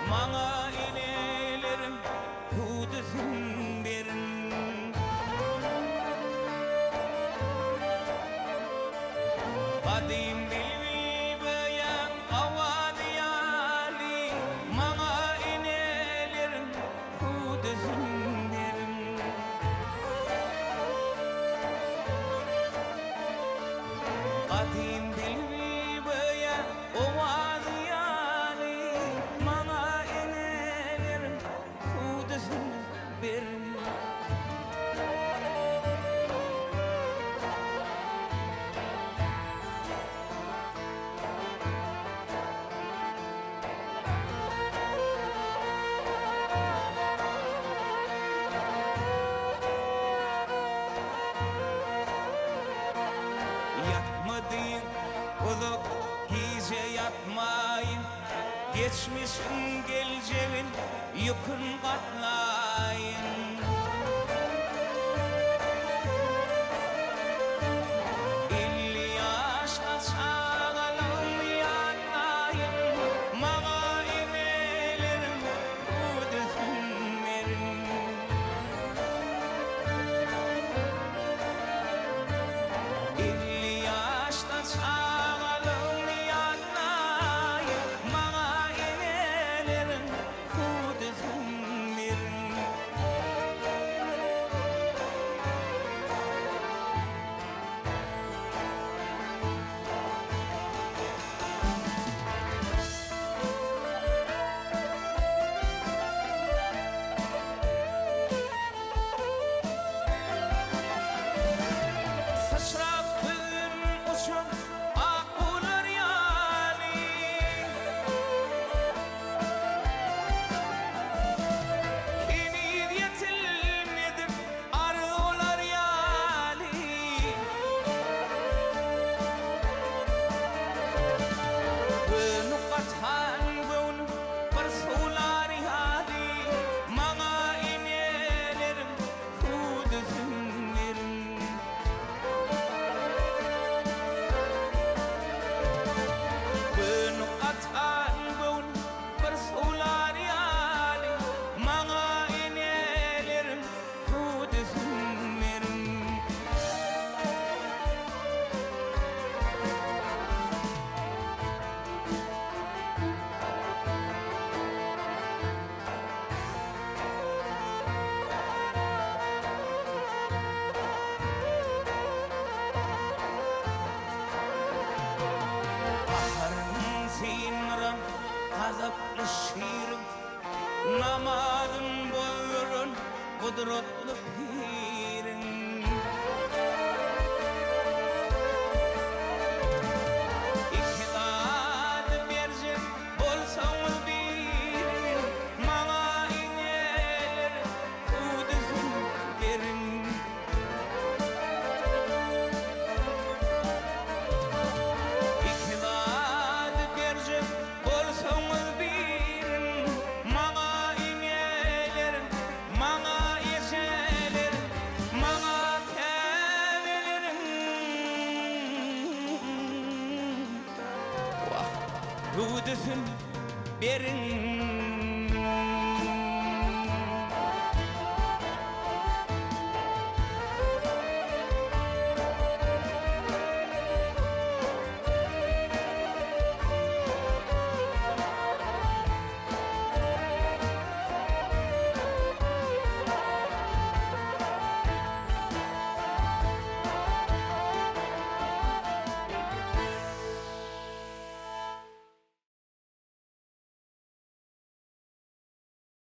Maňa inelerim hudusyn berin. Kadim bilbil beyan avadiyali, maňa inelerim hudusyn berin. Kadim bilbil beyan avadiyali, maňa inelerim hudusyn berin. Yatmadığın ulup gece yatmayın, geçmişin geleceğin yükün katlayın. Elli yaşta çağalım yatlayın, mağa inelerim hudusyn berin. Çağalım yatlayın, mağa inelerim hudusyn berin. Sıçrap bugün uçup akbular yali, henüz yetilmedik arzular yali. Bunu katan bunu bir sular yali, mağa inelerim hudusyn berin. Bunu katan bunu bir sular yali, mağa inelerim hudusyn berin. Baharın sinram, gazaplı şiirim, namadın buyurun kudretli pirin. İktidat berjek bolsaňyz birin, maňa inelerim hudusyn berin. İktidat berjek bolsaňyz birin, maňa inelerim, maňa ýeşelerim, maňa täwelerim. Wah, hudusyn berin.